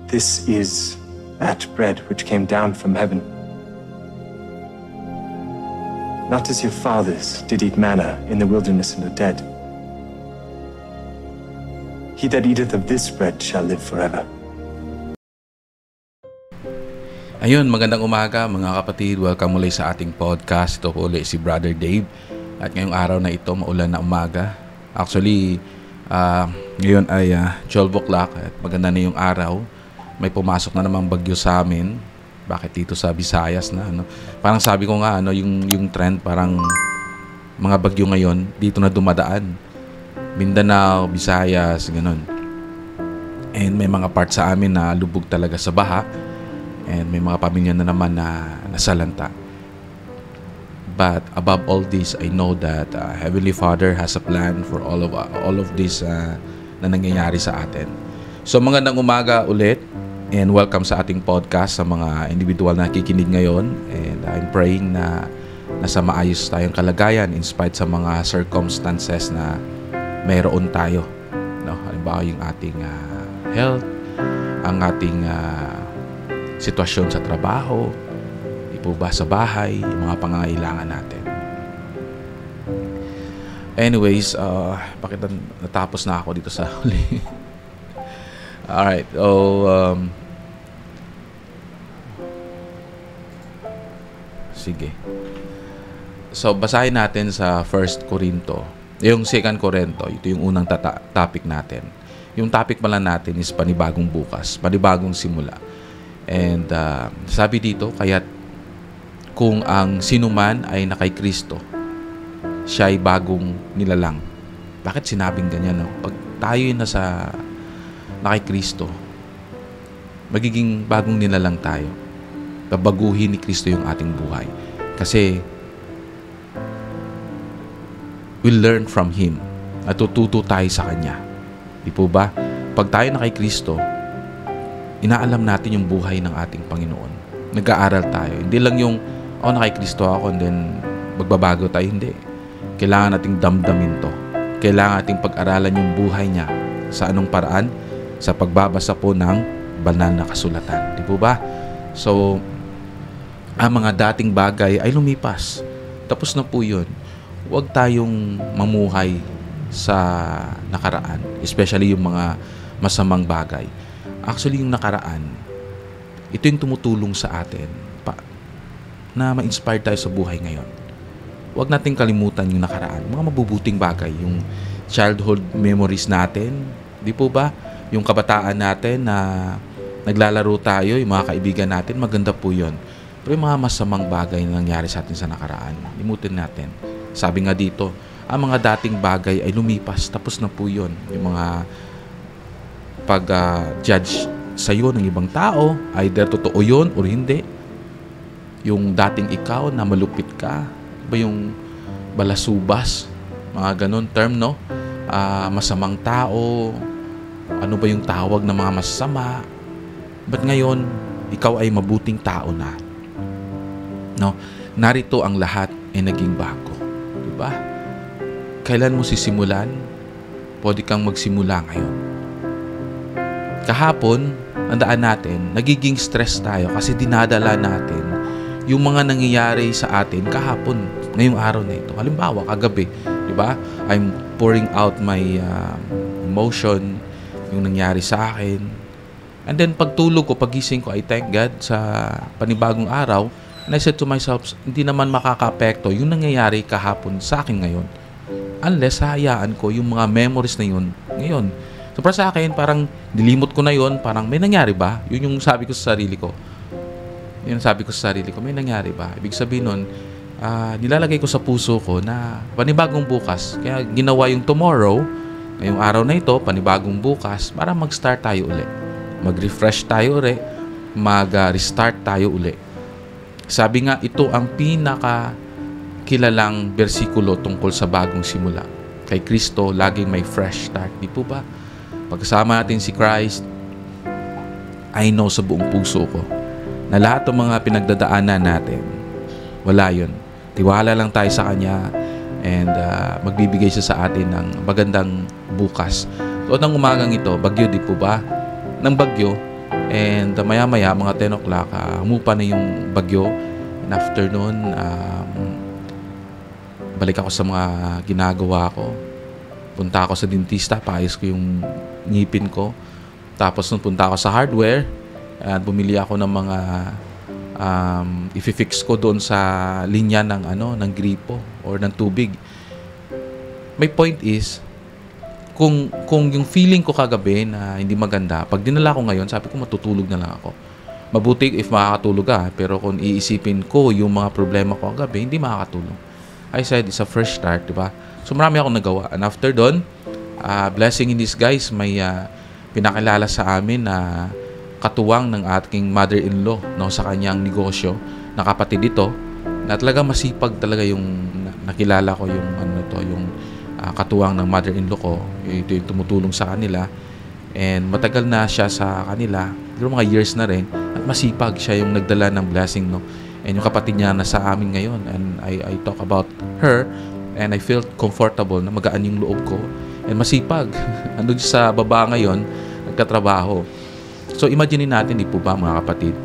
This is that bread which came down from heaven. Not as your fathers did eat manna in the wilderness and are dead. He that eateth of this bread shall live forever. Ayun, magandang umaga mga kapatid. Welcome muli sa ating podcast. Ito po ulit si Brother Dave. At ngayong araw na ito, maulan na umaga. Actually, ngayon ay 12 o'clock at maganda na yung araw. May pumasok na namang bagyo sa amin. Bakit dito sa Visayas na ano? Parang sabi ko nga yung trend parang mga bagyo ngayon dito na dumadaan. Mindanao, Visayas, ganun. And may mga part sa amin na lubog talaga sa baha. And may mga pamilya na naman na nasalanta. But above all this, I know that Heavenly Father has a plan for all of this na nangyayari sa atin. So magandang umaga ulit and welcome sa ating podcast sa mga individual na nakikinig ngayon. And I'm praying na nasa maayos tayong kalagayan in spite sa mga circumstances na mayroon tayo. No? Halimbawa yung ating health, ang ating sitwasyon sa trabaho, po ba sa bahay, yung mga pangangailangan natin. Anyways, bakit natapos na ako dito sa huli? Alright, sige. So, basahin natin sa 1 Corinto. Yung 2 Corinto, ito yung unang topic natin. Yung topic pala natin is panibagong bukas, panibagong simula. And sabi dito, kaya't kung ang sinuman ay nakay Kristo, siya ay bagong nilalang. Bakit sinabing ganyan? No? Pag tayo ay nasa nakay Kristo, magiging bagong nilalang tayo. Babaguhin ni Kristo yung ating buhay. Kasi we'll learn from Him. Natututo tayo sa Kanya. Di po ba? Pag tayo nakay Kristo, inaalam natin yung buhay ng ating Panginoon. Nag-aaral tayo. Hindi lang yung nakay Kristo ako and then magbabago tayo. Hindi. Kailangan nating damdamin to. Kailangan nating pag-aralan yung buhay niya. Sa anong paraan? Sa pagbabasa po ng banal na kasulatan. Di po ba? So, ang mga dating bagay ay lumipas. Tapos na po yun. Huwag tayong mamuhay sa nakaraan. Especially yung mga masamang bagay. Actually, yung nakaraan, ito yung tumutulong sa atin na ma-inspire tayo sa buhay ngayon. Huwag nating kalimutan yung nakaraan. Mga mabubuting bagay. Yung childhood memories natin. Di po ba? Yung kabataan natin na naglalaro tayo, yung mga kaibigan natin, maganda po yun. Pero yung mga masamang bagay na nangyari sa atin sa nakaraan, limutin natin. Sabi nga dito, ang mga dating bagay ay lumipas. Tapos na po yun. Yung mga pag-judge sa'yo ng ibang tao, either totoo yun or hindi. Yung dating ikaw na malupit ka, ba yung balasubas, mga ganun term, no? Masamang tao, ano ba yung tawag ng mga masama? But ngayon, ikaw ay mabuting tao na. No? Narito ang lahat ay naging bago. Diba? Kailan mo sisimulan? Pwede kang magsimula ngayon. Kahapon, tandaan natin, nagiging stress tayo kasi dinadala natin yung mga nangyayari sa atin kahapon, ngayong araw na ito. Halimbawa, kagabi, di ba? I'm pouring out my emotion, yung nangyari sa akin. And then, pagtulog ko, pagising ko, I thank God sa panibagong araw. And I said to myself, hindi naman makaka-apekto yung nangyayari kahapon sa akin ngayon. Unless, hayaan ko yung mga memories na yun ngayon. So, para sa akin, parang nilimot ko na yun, parang may nangyari ba? Yun yung sabi ko sa sarili ko. May nangyari ba? Ibig sabihin nun, nilalagay ko sa puso ko na panibagong bukas. Kaya ginawa yung tomorrow, ngayong araw na ito, panibagong bukas, para mag-start tayo uli. Mag-refresh tayo uli, mag-restart tayo uli. Sabi nga, ito ang pinaka-kilalang bersikulo tungkol sa bagong simula. Kay Kristo, laging may fresh start. Di po ba? Pagkasama natin si Christ, I know sa buong puso ko na lahat ng mga pinagdadaanan natin, wala yun. Tiwala lang tayo sa Kanya and magbibigay siya sa atin ng magandang bukas. So, ng umagang ito, bagyo di po ba? Ng bagyo, And maya-maya, mga 10 o'clock, humupa na yung bagyo. And after nun, balik ako sa mga ginagawa ko. Punta ako sa dentista, paayos ko yung ngipin ko. Tapos nun punta ako sa hardware at bumili ako ng mga i-fix ko doon sa linya ng gripo or ng tubig. My point is, kung yung feeling ko kagabi na hindi maganda, pag dinala ko ngayon, sabi ko matutulog na lang ako. Mabuti if makakatulog ka, pero kung iisipin ko yung mga problema ko kagabi, hindi makakatulog. I said, it's a fresh start, di ba? So marami akong nagawa. And after doon, blessing in disguise, may pinakilala sa amin na katuwang ng ating mother-in-law, no, sa kanyang negosyo, na kapatid ito, na talaga masipag talaga yung nakilala ko yung yung katuwang ng mother-in-law ko. Ito yung tumutulong sa kanila, and matagal na siya sa kanila, pero mga years na rin, at masipag siya yung nagdala ng blessing, no. And yung kapatid niya na sa amin ngayon, and I talk about her, and I felt comfortable na magaan yung loob ko, and masipag. Andun sa baba ngayon, nagtatrabaho. So imagine natin, di po ba mga kapatid,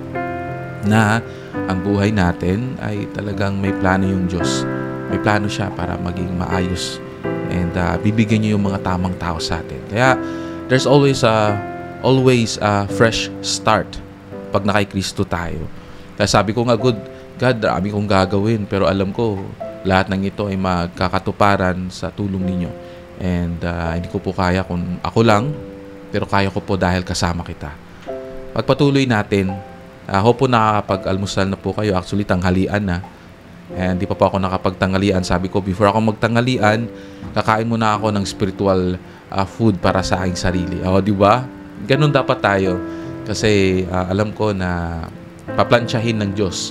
na ang buhay natin ay talagang may plano yung Diyos. May plano siya para maging maayos, and bibigyan niyo yung mga tamang tao sa atin. Kaya there's always a fresh start pag nakay Kristo tayo. Kaya sabi ko nga, God, dami kong gagawin, pero alam ko lahat ng ito ay magkakatuparan sa tulong ninyo. And hindi ko po kaya kung ako lang, pero kaya ko po dahil kasama kita. Pagpatuloy natin, hope po nakakapag-almusal na po kayo. Actually, tanghalian na. And di pa po ako nakapagtanghalian. Sabi ko, before ako magtanghalian, kakain muna ako ng spiritual food para sa aking sarili. Di ba? Ganun dapat tayo. Kasi alam ko na paplansyahin ng Diyos,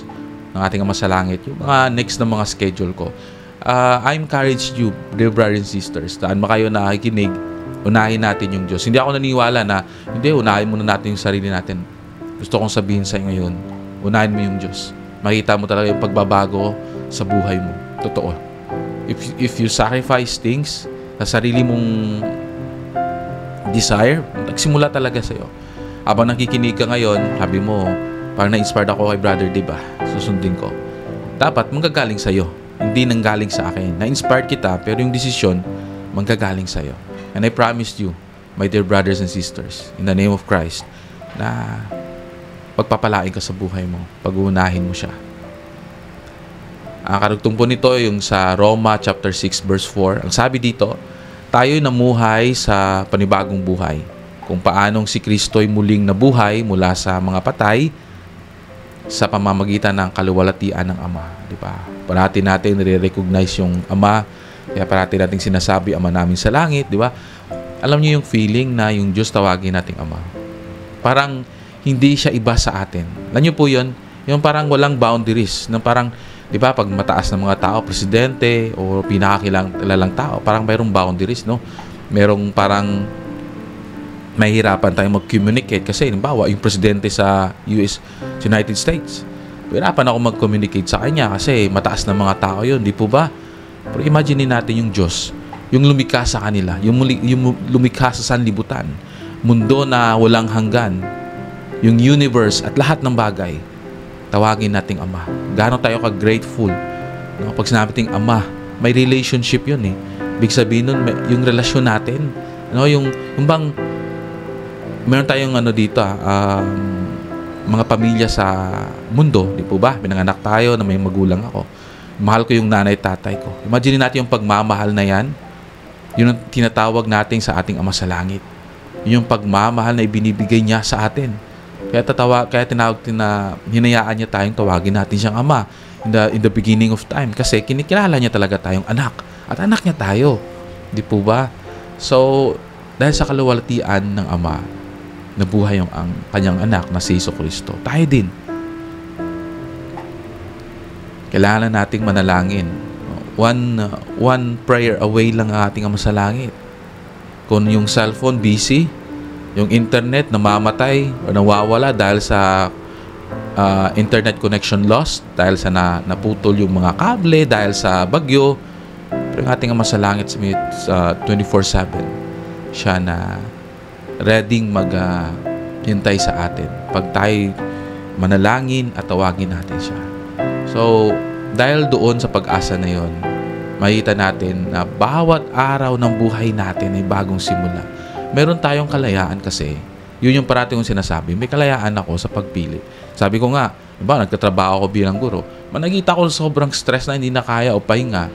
ng ating Ama sa Langit, yung mga next na mga schedule ko. I encourage you, dear brothers and sisters, saan ba kayo nakikinig, unahin natin yung Diyos. Hindi ako naniwala na, hindi, unahin muna natin yung sarili natin. Gusto kong sabihin sa inyo ngayon, unahin mo yung Diyos. Makita mo talaga yung pagbabago sa buhay mo. Totoo. If you sacrifice things sa sarili mong desire, nagsimula talaga sa'yo. Habang nakikinig ka ngayon, sabi mo, parang na-inspired ako kay Brother Dave, susundin ko. Dapat manggagaling sa'yo, hindi nanggaling sa akin. Na-inspired kita, pero yung desisyon, manggagaling sa'yo. And I promised you, my dear brothers and sisters, in the name of Christ, na pagpapalain ka sa buhay mo, pag-uunahin mo siya. Ang karugtong po nito yung sa Roma chapter 6 verse 4. Ang sabi dito, tayo'y namuhay sa panibagong buhay. Kung paanong si Kristo'y muling nabuhay mula sa mga patay sa pamamagitan ng kaluwalhatian ng Ama. Di ba? Parati natin nire-recognize yung Ama. Kaya parati natin sinasabi, Ama namin sa langit. Di ba? Alam niyo yung feeling na yung Diyos tawagin nating Ama. Parang hindi siya iba sa atin. Alam niyo po yun? Yung parang walang boundaries. Nang parang, di ba, pag mataas ng mga tao, presidente o pinakakilalang tao, parang mayroong boundaries, no? Merong parang mahihirapan tayong mag-communicate kasi halimbawa yung presidente sa United States, mahirapan ako mag-communicate sa kanya kasi mataas na mga tao yun, di po ba? Pero imagine natin yung Diyos, yung lumikha sa kanila, yung lumikha sa sanlibutan, mundo na walang hanggan, yung universe at lahat ng bagay, tawagin nating Ama. Gaano tayo ka-grateful, no? Pag sinabi nating Ama, may relationship yun eh. Big sabihin nun, yung relasyon natin, no? Yung bang meron tayong dito, mga pamilya sa mundo, di po ba? Pinanganak tayo na may magulang ako. Mahal ko yung nanay tatay ko. Imagine natin yung pagmamahal na yan. Yun ang tinatawag natin sa ating Ama sa Langit. Yun yung pagmamahal na ibinibigay niya sa atin. Kaya tinawag na hinayaan niya tayong tawagin natin siyang Ama in the beginning of time. Kasi kinikilala niya talaga tayong anak. At anak niya tayo. Di po ba? So, dahil sa kaluwalhatian ng Ama, nabuhay ang kanyang anak na si Jesucristo. Tayo din. Kailangan nating manalangin. One prayer away lang ang ating Ama sa Langit. Kung yung cellphone busy, yung internet namamatay o nawawala dahil sa internet connection lost, dahil sa naputol yung mga kable, dahil sa bagyo, pero yung ating Ama sa Langit sa 24/7, siya na ready hintay sa atin pag tayo manalangin at tawagin natin siya. So, dahil doon sa pag-asa na yon, makita natin na bawat araw ng buhay natin ay bagong simula. Meron tayong kalayaan kasi, yun yung parati kong sinasabi, may kalayaan ako sa pagpili. Sabi ko nga, diba, nagtatrabaho ako bilang guro, managita ko sobrang stress na hindi na kaya o pahinga,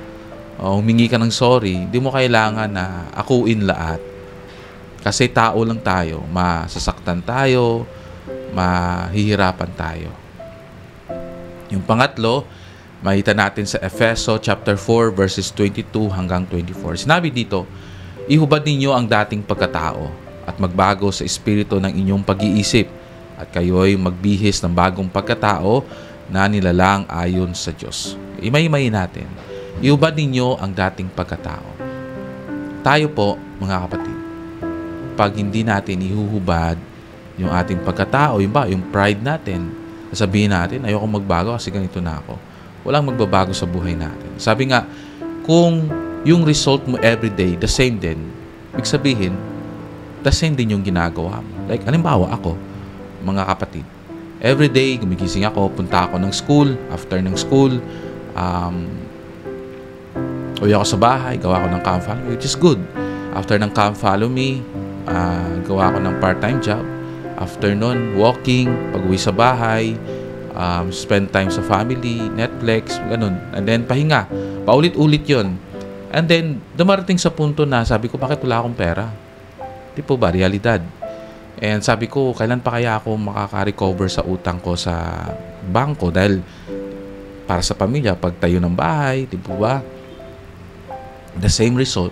o humingi ka ng sorry, hindi mo kailangan na akuin lahat. Kasi tao lang tayo, masasaktan tayo, mahihirapan tayo. Yung pangatlo, makita natin sa Efeso chapter 4 verses 22 hanggang 24. Sinabi dito, ihubad ninyo ang dating pagkatao at magbago sa espiritu ng inyong pag-iisip at kayo'y magbihis ng bagong pagkatao na nilalang ayon sa Diyos. Imay-imay natin. Ihubad ninyo ang dating pagkatao. Tayo po, mga kapatid, pag hindi natin ihuhubad yung ating pagkatao, yung pride natin, sabihin natin, ayoko magbago kasi ganito na ako. Walang magbabago sa buhay natin. Sabi nga, kung yung result mo everyday, the same din, ibig sabihin, the same din yung ginagawa mo. Like, halimbawa ako, mga kapatid, everyday, gumigising ako, punta ako ng school, after ng school, uwi ako sa bahay, gawa ko ng Come Follow Me, which is good. After ng Come Follow Me, gawa ko ng part-time job. After nun, walking, pag-uwi sa bahay, spend time sa family, Netflix, ganun. And then, pahinga. Paulit-ulit yon. And then, dumarating sa punto na sabi ko, bakit wala akong pera? Di po ba? Realidad. And sabi ko, kailan pa kaya ako makaka-recover sa utang ko sa bangko? Dahil para sa pamilya, pagtayo ng bahay, di po ba? The same result.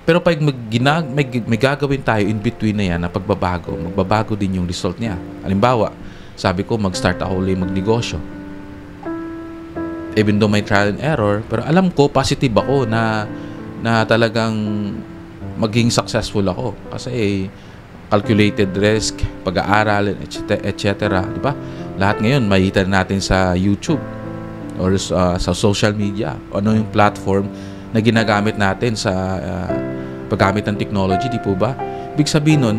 Pero pag may gagawin tayo in between na yan na pagbabago, magbabago din yung result niya. Halimbawa, sabi ko mag-start ako ulit magnegosyo. Even though may trial and error, pero alam ko positive ako na talagang maging successful ako. Kasi calculated risk, pag-aaral, etc. Di ba? Lahat ngayon, makikita natin sa YouTube or sa social media. Ano yung platform na ginagamit natin sa paggamit ng technology, di po ba? Ibig sabihin nun,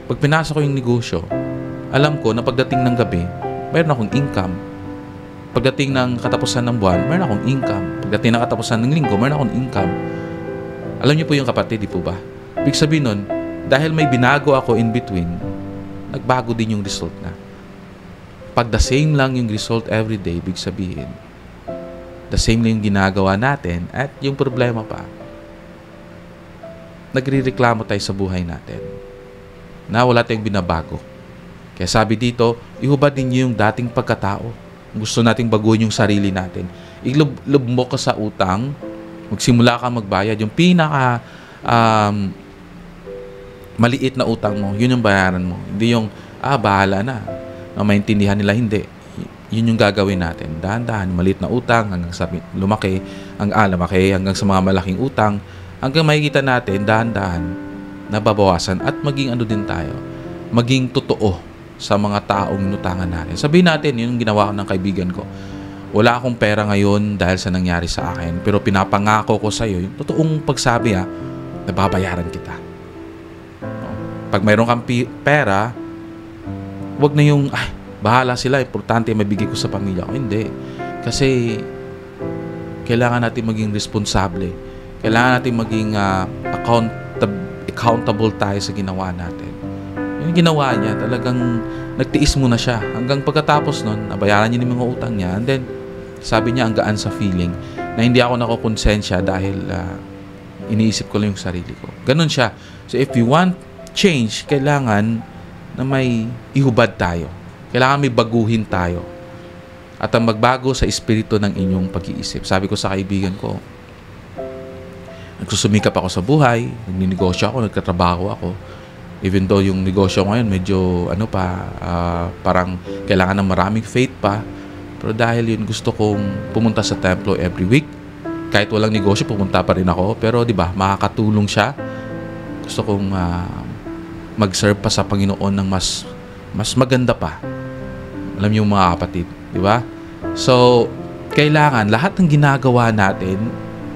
pag pinasok ko yung negosyo, alam ko na pagdating ng gabi, mayroon akong income. Pagdating ng katapusan ng buwan, mayroon akong income. Pagdating ng katapusan ng linggo, mayroon akong income. Alam niyo po yung kapatid, di po ba? Ibig sabihin nun, dahil may binago ako in between, nagbago din yung result na. Pag the same lang yung result every day, ibig sabihin, the same lang yung ginagawa natin at yung problema pa, nagre-reklamo tayo sa buhay natin na wala tayong binabago. Kaya sabi dito, ihubad ninyo yung dating pagkatao. Gusto nating baguhin yung sarili natin. Ilub mo ka sa utang, magsimula ka magbayad. Yung pinaka maliit na utang mo, yun yung bayaran mo. Hindi yung, bahala na maintindihan nila, hindi. Yun yung gagawin natin. Dahan-dahan, maliit na utang hanggang sa lumaki, hanggang sa mga malaking utang, hanggang makikita natin, dahan-dahan, nababawasan at maging ano din tayo, maging totoo sa mga taong inutangan natin. Sabihin natin, yun yung ginawa ko ng kaibigan ko. Wala akong pera ngayon dahil sa nangyari sa akin, pero pinapangako ko sa iyo, yung totoong pagsabi nababayaran kita. Pag mayroon kang pera, wag na yung, bahala sila, importante mabigay ko sa pamilya ko. Hindi. Kasi, kailangan natin maging responsable. Kailangan natin maging accountable tayo sa ginawa natin. Yung ginawa niya, talagang nagtiis muna siya. Hanggang pagkatapos nun, nabayaran niya yung mga utang niya. And then, sabi niya, ang gaan sa feeling na hindi ako nakukonsensya dahil iniisip ko lang yung sarili ko. Ganun siya. So, if you want change, kailangan na may ihubad tayo. Kailangan may baguhin tayo. At ang magbago sa espiritu ng inyong pag-iisip. Sabi ko sa kaibigan ko, nagsusumikap ako sa buhay, nagninegosyo ako, nagtatrabaho ako. Even though yung negosyo ngayon medyo parang kailangan ng maraming faith pa. Pero dahil yun, gusto kong pumunta sa templo every week. Kahit walang negosyo, pumunta pa rin ako. Pero di ba, makakatulong siya. Gusto kong mag-serve pa sa Panginoon ng mas maganda pa. Alam niyo mga kapatid, di ba? So, kailangan lahat ng ginagawa natin,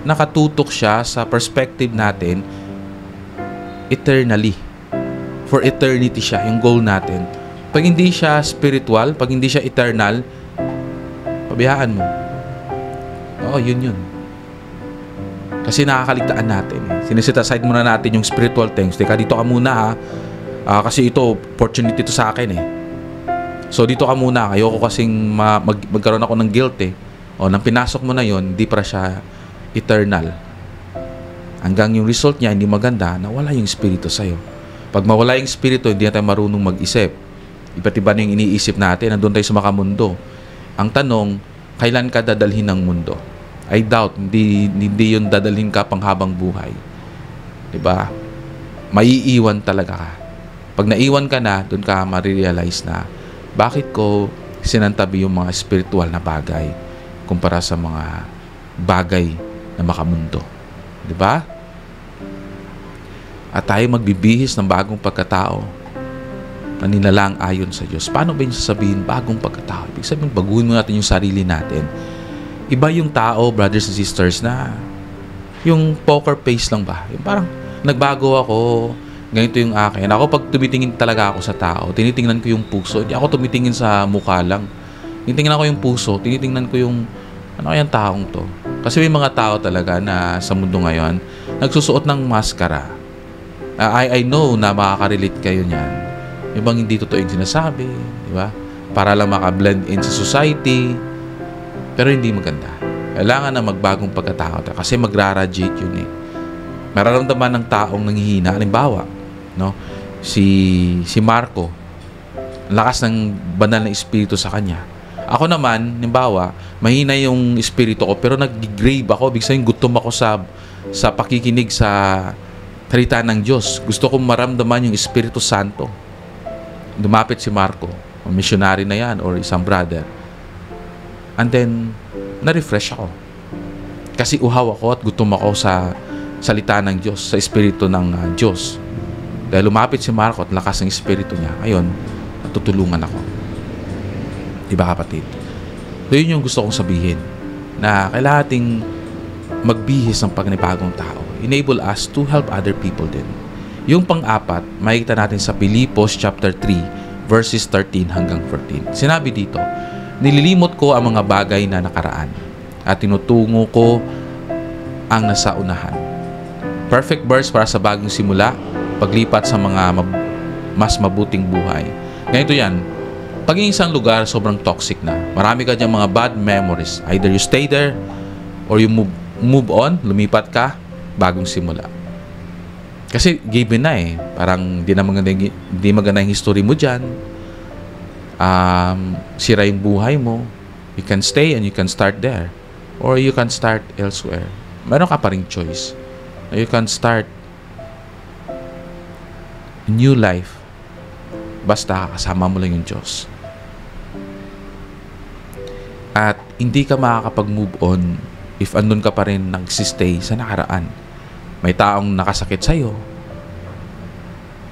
nakatutok siya sa perspective natin eternally. for eternity siya, yung goal natin. Pag hindi siya spiritual, pag hindi siya eternal, pabayaan mo. Oo, yun. Kasi nakakaligtaan natin. Siniset aside muna natin yung spiritual things. Teka, dito ka muna ha. Kasi ito, opportunity to sa akin eh. So, dito ka muna. Ayoko kasing magkaroon ako ng guilt eh. O, nang pinasok mo na yon, hindi para siya eternal. Hanggang yung result niya hindi maganda, nawala yung spirito sa'yo. Pag mawala yung spirito, hindi na tayo marunong mag-isip. Iba't iba na yung iniisip natin. Nandun tayo sa makamundo. Ang tanong, kailan ka dadalhin ng mundo? I doubt, hindi yun dadalhin ka pang habang buhay. Diba? Maiiwan talaga ka. Pag naiwan ka na, dun ka marirealize na bakit ko sinantabi yung mga spiritual na bagay kumpara sa mga bagay na makamundo. Diba? At tayo magbibihis ng bagong pagkatao na nilalang ayon sa Diyos. Paano ba yung sasabihin bagong pagkatao? Ibig sabihin, baguhin mo natin yung sarili natin. Iba yung tao, brothers and sisters, na yung poker face lang ba? Yung parang nagbago ako, ganito yung akin. Ako pag tumitingin talaga ako sa tao, tinitingnan ko yung puso. Hindi ako tumitingin sa mukha lang. Tinitingnan ko yung puso, tinitingnan ko yung ano kayang taong to. Kasi may mga tao talaga na sa mundo ngayon, nagsusuot ng maskara. I know na makaka-relate kayo niyan. Ibang hindi totoo yung sinasabi, di ba? Para lang maka-blend in sa society. Pero hindi maganda. Kailangan na magbagong pagkatao kasi magra-radiate yun eh. Mararamdaman ng taong nanghihina. Halimbawa, no? Si Marco, lakas ng banal na espiritu sa kanya. Ako naman, halimbawa, mahina yung espiritu ko pero nag-grave ako. Ibig sabihin, gutom ako sa pakikinig sa salita ng Diyos. Gusto kong maramdaman yung Espiritu Santo. Dumapit si Marco, missionary na yan or isang brother. And then, na-refresh ako. Kasi uhaw ako at gutom ako sa salita ng Diyos, sa Espiritu ng Diyos. Dahil lumapit si Marco at lakas ng Espiritu niya, ngayon, natutulungan ako. Diba kapatid? So yun yung gusto kong sabihin, na kailangan ating magbihis ng pagnibagong tao. Enable us to help other people din. Yung pang-apat, makikita natin sa Pilipos chapter 3, verses 13 hanggang 14. Sinabi dito, nililimot ko ang mga bagay na nakaraan at tinutungo ko ang nasa unahan. Perfect verse para sa bagong simula, paglipat sa mga mas mabuting buhay. Ganito yan, pag yung isang lugar sobrang toxic na, marami ka dyan mga bad memories. Either you stay there or you move on, lumipat ka, bagong simula. Kasi given na eh, parang di maganda yung history mo dyan. Sira yung buhay mo, you can stay and you can start there or you can start elsewhere. Meron ka pa ring choice. You can start a new life basta kasama mo lang yung Diyos. At hindi ka makakapag-move on if andun ka pa rin nagsistay sa nakaraan. May taong nakasakit sa'yo,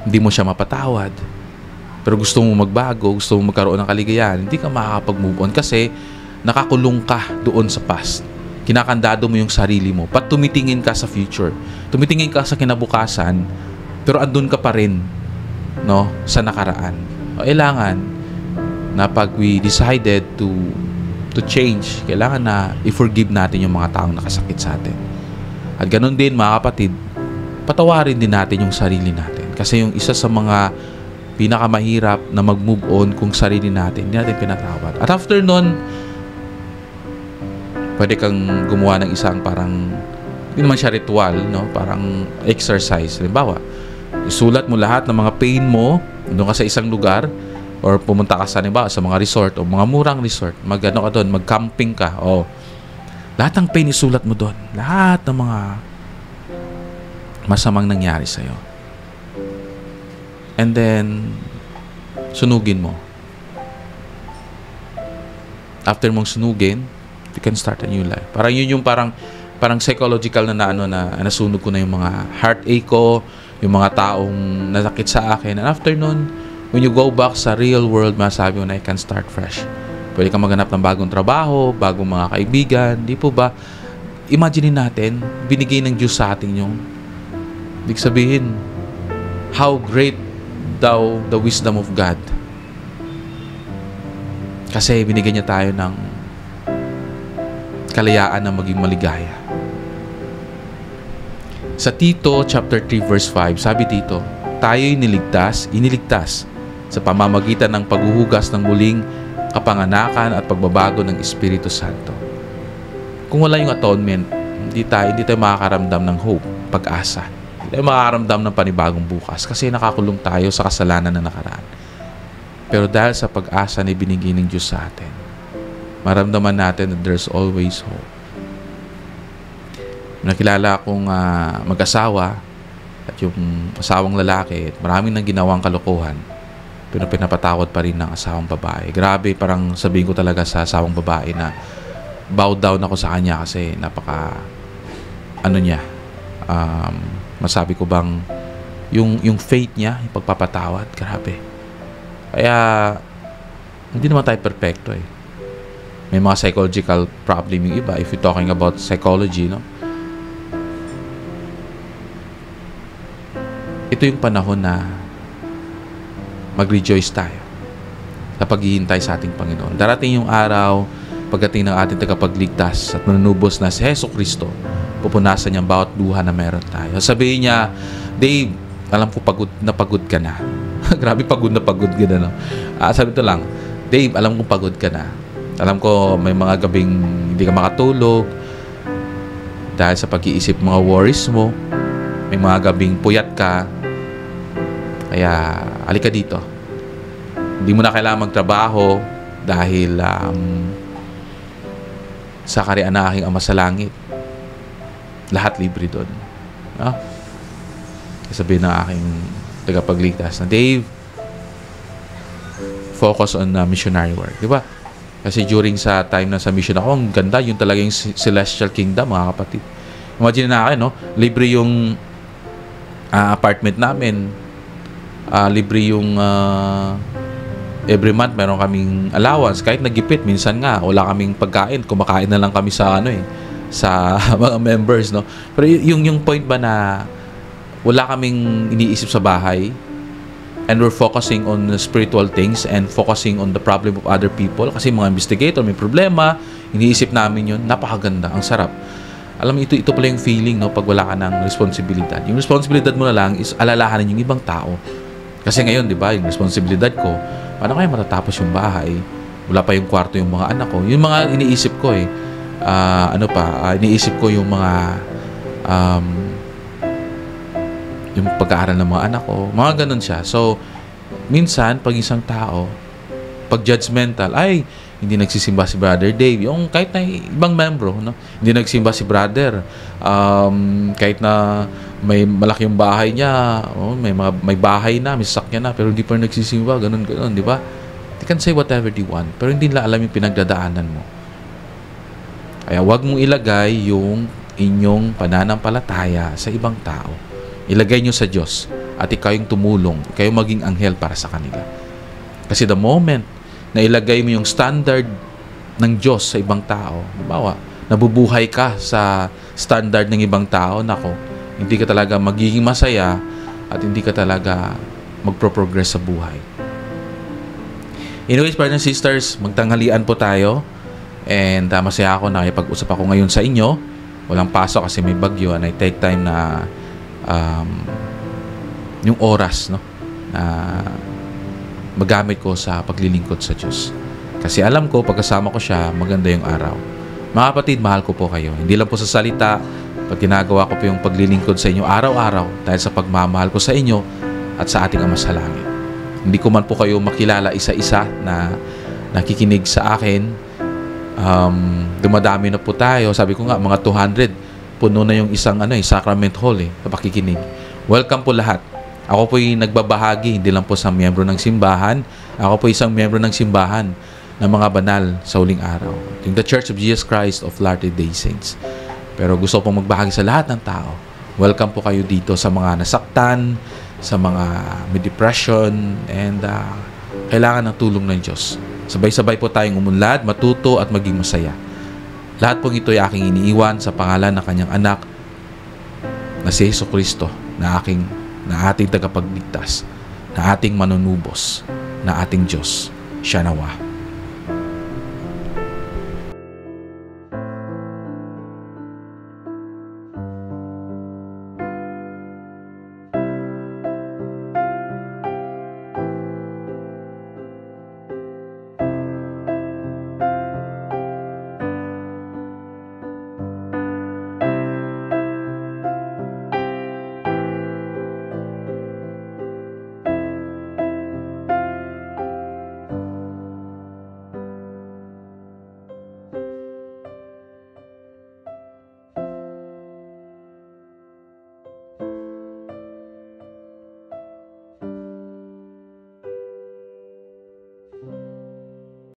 hindi mo siya mapatawad, pero gusto mo magbago, gusto mo magkaroon ng kaligayahan, hindi ka makakapag-move on kasi nakakulong ka doon sa past. Kinakandado mo yung sarili mo. Pat tumitingin ka sa future. Tumitingin ka sa kinabukasan, pero andun ka pa rin, no, sa nakaraan. O kailangan na pag we decided to change, kailangan na i-forgive natin yung mga taong nakasakit sa atin. At ganun din mga kapatid, patawarin din natin yung sarili natin. Kasi yung isa sa mga pinakamahirap na mag-move on kung sarili natin, hindi natin pinatawad. At after nun, pwede kang gumawa ng isang parang, hindi naman siya ritual, no? Parang exercise. Halimbawa, isulat mo lahat ng mga pain mo, doon ka sa isang lugar, or pumunta ka sa mga resort, o mga murang resort, mag-ano ka doon, mag-camping ka, o lahat ng pain isulat mo doon. Lahat ng mga masamang nangyari sa'yo. And then, sunugin mo. After mong sunugin, you can start a new life. Parang yun yung parang psychological na nasunog ko na yung mga heartache ko, yung mga taong nasakit sa akin. And after nun, when you go back sa real world, masabi mo na I can start fresh. Pwede kang maghanap ng bagong trabaho, bagong mga kaibigan. Di po ba? Imagine natin, binigay ng Diyos sa atin yung, ibig sabihin, how great daw the wisdom of God. Kasi binigyan niya tayo ng kalayaan na maging maligaya. Sa Tito chapter 3 verse 5, sabi dito, tayo'y iniligtas sa pamamagitan ng paghuhugas ng muling kapanganakan at pagbabago ng Espiritu Santo. Kung wala yung atonement, hindi tayo makakaramdam ng hope, pag-asa. Hindi tayo makakaramdam ng panibagong bukas kasi nakakulong tayo sa kasalanan na nakaraan. Pero dahil sa pag-asa na ibinigay ng Diyos sa atin, maramdaman natin that there's always hope. Nakilala akong mag-asawa at yung asawang lalaki, maraming nang ginawang kalokohan, pero pinapatawad pa rin ng asawang babae. Grabe, parang sabihin ko talaga sa asawang babae na bow down ako sa kanya kasi masabi ko bang yung faith niya, yung pagpapatawad, grabe. Kaya hindi naman tayo perfecto eh. May mga psychological problem yung iba if you're talking about psychology, no? Ito yung panahon na mag-rejoice tayo sa paghihintay sa ating Panginoon. Darating yung araw, pagdating ng ating tagapagligtas at manunubos na si Hesus Kristo, pupunasan niya ang bawat luha na meron tayo. Sabihin niya, Dave, alam ko pagod ka na. Grabe, pagod ka na. No? Sabi ito lang, Dave, alam ko pagod ka na. Alam ko may mga gabing hindi ka makatulog dahil sa pag-iisip mga worries mo. May mga gabing puyat ka. Kaya, alika dito. Hindi mo na kailangan magtrabaho dahil sa kariyan na aking Ama sa langit. Lahat libre doon. No? Sabihin ng aking tagapagligtas na, Dave, focus on missionary work. Diba? Kasi during sa time na sa mission ako, ang ganda, yun talaga yung celestial kingdom, mga kapatid. Imagine na akin, no? Libre yung apartment namin. Libre yung every month meron kaming allowance. Kahit nagipit, minsan nga, wala kaming pagkain. Kumakain na lang kami sa sa mga members, no? Pero yung point ba na wala kaming iniisip sa bahay and we're focusing on spiritual things and focusing on the problem of other people kasi mga investigator may problema, iniisip namin yun, napakaganda, ang sarap. Alam mo, ito pala yung feeling, no, pag wala ka ng responsibilidad. Yung responsibilidad mo na lang is alalahanin yung ibang tao. Kasi ngayon, di ba, yung responsibilidad ko, paano kaya matatapos yung bahay? Wala pa yung kwarto yung mga anak ko. Yung mga iniisip ko iniisip ko yung mga yung pag-aaral ng mga anak ko. Mga ganun siya. So, minsan, pag isang tao, pag judgmental, ay, hindi nagsisimba si Brother Dave. Yung kahit na ibang membro, no? Hindi nagsimba si Brother. Kahit na may malaki yung bahay niya, may bahay na, may sasakyan na, pero hindi pa nagsisimba, ganun, di ba? They can say whatever they want, pero hindi nila alam yung pinagdadaanan mo. Kaya wag mong ilagay yung inyong pananampalataya sa ibang tao. Ilagay nyo sa Diyos at ikaw yung tumulong, ikaw yung maging anghel para sa kanila. Kasi the moment na ilagay mo yung standard ng Diyos sa ibang tao, halimbawa, nabubuhay ka sa standard ng ibang tao, nako, hindi ka talaga magiging masaya at hindi ka talaga magpro-progress sa buhay. Anyways, brothers and sisters, magtanghalian po tayo and masaya ako na nakipag-usap ako ngayon sa inyo. Walang pasok kasi may bagyo and I take time na yung oras, no, na magamit ko sa paglilingkod sa Diyos. Kasi alam ko, pagkasama ko siya, maganda yung araw. Mga kapatid, mahal ko po kayo. Hindi lang po sa salita, pag ginagawa ko po yung paglilingkod sa inyo araw-araw dahil sa pagmamahal ko sa inyo at sa ating Ama sa langit. Hindi ko man po kayo makilala isa-isa na nakikinig sa akin. Dumadami na po tayo. Sabi ko nga, mga 200. Puno na yung isang Sacrament Hall sa pakikinig. Welcome po lahat. Ako po yung nagbabahagi, hindi lang po sa miyembro ng simbahan. Ako po isang miyembro ng simbahan ng mga banal sa huling araw. Yung The Church of Jesus Christ of Latter-day Saints. Pero gusto pong magbahagi sa lahat ng tao. Welcome po kayo dito sa mga nasaktan, sa mga may depression, and kailangan ng tulong ng Diyos. Sabay-sabay po tayong umunlad, matuto at maging masaya. Lahat pong ito ay aking iniiwan sa pangalan ng kanyang anak na si Hesus Kristo na ating tagapagligtas. na ating manunubos, na ating Diyos. Siya nawa.